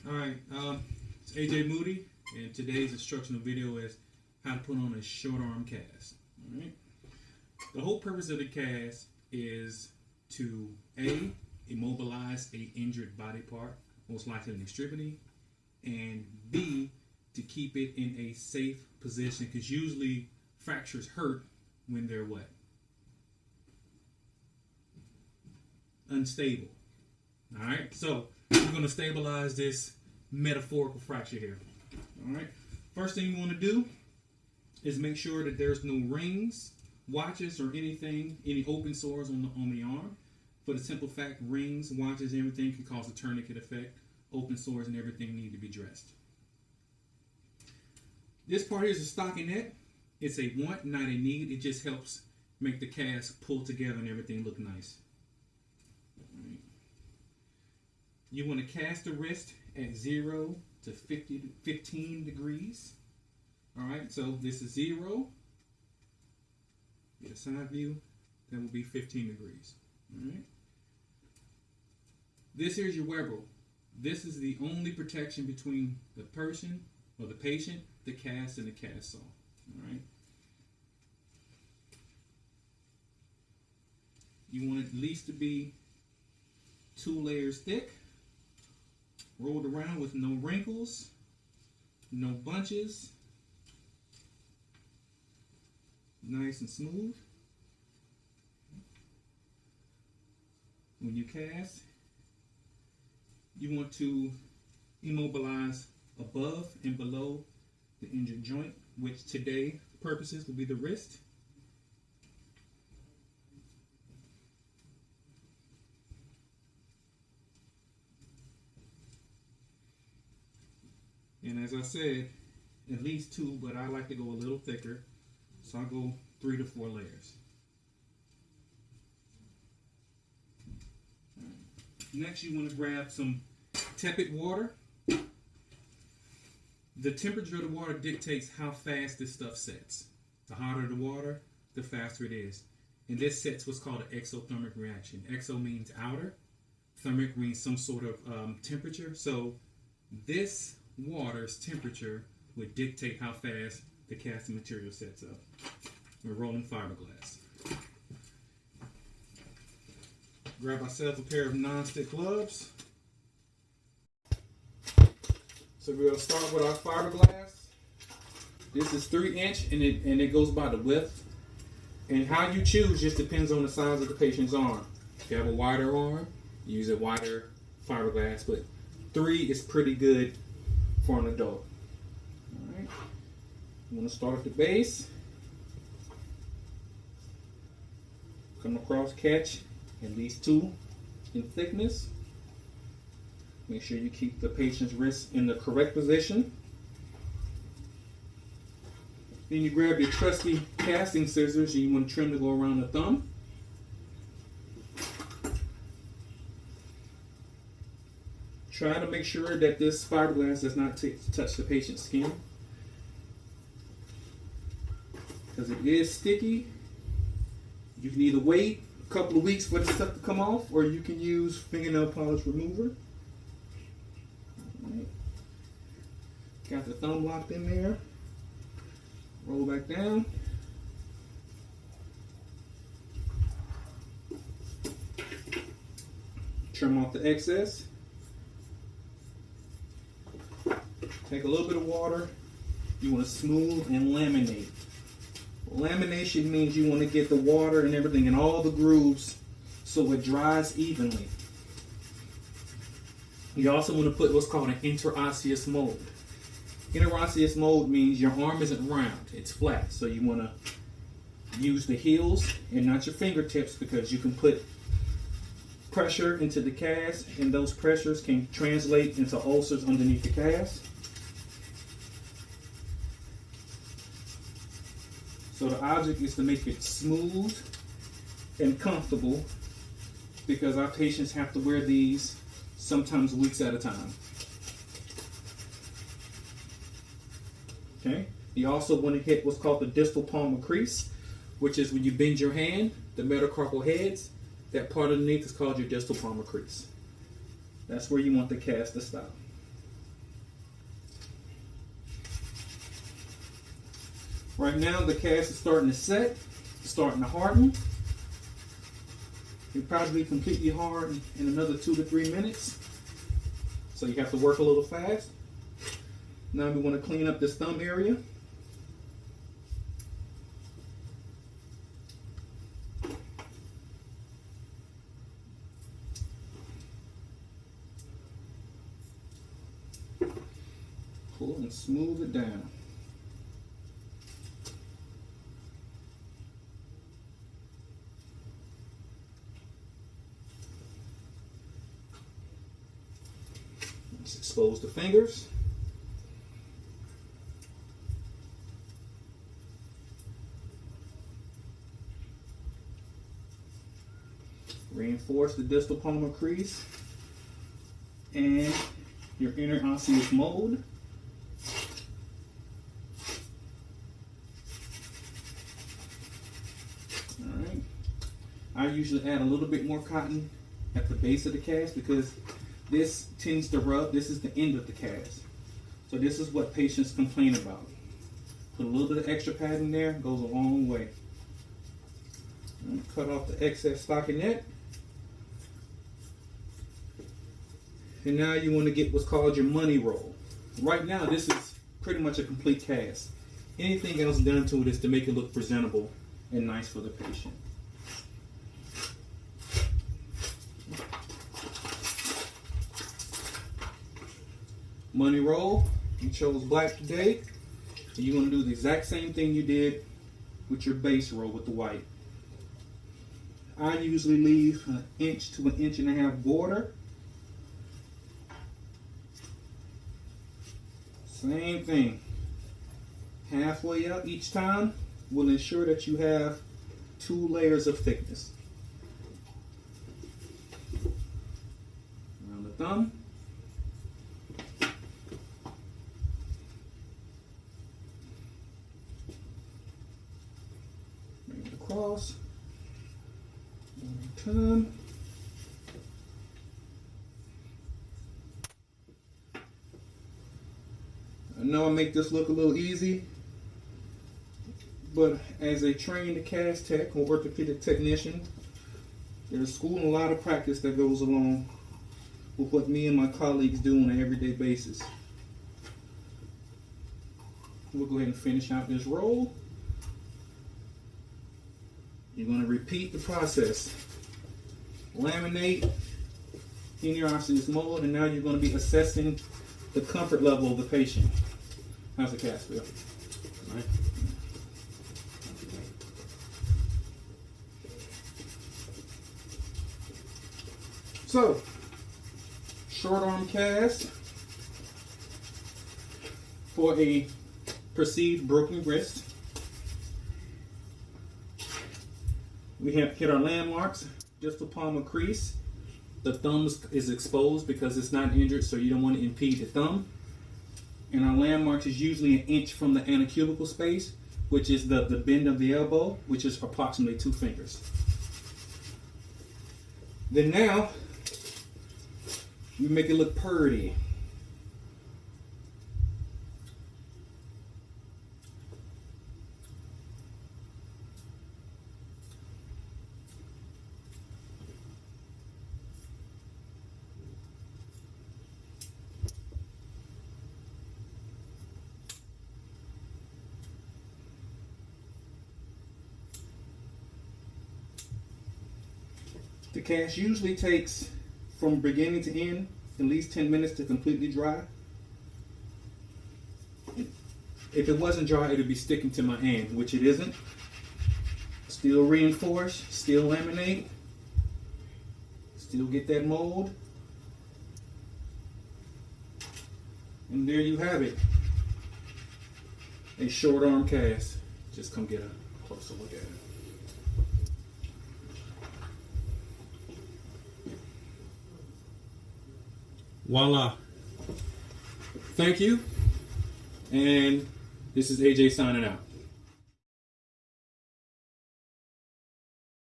Alright, it's AJ Moody, and today's instructional video is how to put on a short arm cast. Alright, the whole purpose of the cast is to A, immobilize a injured body part, most likely an extremity, and B, to keep it in a safe position, because usually fractures hurt when they're what? Unstable. Alright, so we're going to stabilize this metaphorical fracture here. Alright, first thing you want to do is make sure that there's no rings, watches, or anything, any open sores on the arm. For the simple fact, rings, watches, everything can cause a tourniquet effect. Open sores and everything need to be dressed. This part here is a stockinette. It's a want, not a need. It just helps make the cast pull together and everything look nice. Right. You want to cast the wrist at 0 to 15 degrees. Alright, so this is 0. Get a side view. That will be 15 degrees. Alright. This here's your Weber. This is the only protection between the person or the patient, the cast, and the cast saw. Alright. You want it at least to be 2 layers thick, rolled around with no wrinkles, no bunches, nice and smooth. When you cast, you want to immobilize above and below the injured joint, which today purposes will be the wrist. And as I said, at least 2, but I like to go a little thicker, so I'll go 3 to 4 layers. Next, you want to grab some tepid water. The temperature of the water dictates how fast this stuff sets. The hotter the water, the faster it is. And this sets what's called an exothermic reaction. Exo means outer. Thermic means some sort of temperature. So this water's temperature would dictate how fast the casting material sets up. We're rolling fiberglass. Grab ourselves a pair of non-stick gloves. So we're going to start with our fiberglass. This is 3" and it goes by the width. And how you choose just depends on the size of the patient's arm. If you have a wider arm, use a wider fiberglass, but 3 is pretty good for an adult. Alright. You want to start at the base. Come across, catch at least 2 in thickness. Make sure you keep the patient's wrist in the correct position. Then you grab your trusty casting scissors and you want to trim to go around the thumb. Try to make sure that this fiberglass does not touch the patient's skin, because it is sticky. You can either wait a couple of weeks for the stuff to come off, or you can use fingernail polish remover. Right. Got the thumb locked in there. Roll back down. Trim off the excess. Take a little bit of water. You want to smooth and laminate. Lamination means you want to get the water and everything in all the grooves so it dries evenly. You also want to put what's called an interosseous mold. Interosseous mold means your arm isn't round, it's flat. So you want to use the heels and not your fingertips, because you can put pressure into the cast, and those pressures can translate into ulcers underneath the cast. So the object is to make it smooth and comfortable, because our patients have to wear these sometimes weeks at a time. Okay. You also want to hit what's called the distal palmar crease, which is when you bend your hand, the metacarpal heads, that part underneath is called your distal palmar crease. That's where you want the cast to stop. Right now the cast is starting to set, starting to harden. It'll probably be completely hard in another 2 to 3 minutes. So you have to work a little fast. Now we want to clean up this thumb area. Pull and smooth it down. Let's expose the fingers. Reinforce the distal palmar crease and your inner osseous mold. Alright. I usually add a little bit more cotton at the base of the cast because this tends to rub. This is the end of the cast. So this is what patients complain about. Put a little bit of extra padding there, goes a long way. Cut off the excess stockinette. And now you want to get what's called your money roll. Right now, this is pretty much a complete cast. Anything else done to it is to make it look presentable and nice for the patient. Money roll, you chose black today. And you're going to do the exact same thing you did with your base roll with the white. I usually leave 1 inch to 1.5 inches border. Same thing. Halfway up each time will ensure that you have 2 layers of thickness. Around the thumb. Bring it across. One time. I know I make this look a little easy, but as a trained cast tech or orthopedic technician, there's school and a lot of practice that goes along with what me and my colleagues do on an everyday basis. We'll go ahead and finish out this roll. You're going to repeat the process. Laminate in your osseous mold, and now you're going to be assessing the comfort level of the patient. How's the cast feel? Right. So, short arm cast for a perceived broken wrist. We have hit our landmarks, distal palmar crease. The thumb is exposed because it's not injured, so you don't want to impede the thumb. And our landmarks is usually 1 inch from the anacubical space, which is the bend of the elbow, which is approximately 2 fingers. Then now, we make it look pretty. The cast usually takes, from beginning to end, at least 10 minutes to completely dry. If it wasn't dry, it would be sticking to my hand, which it isn't. Still reinforce, still laminate, still get that mold. And there you have it. A short arm cast. Just come get a closer look at it. Voila. Thank you. And this is AJ signing out.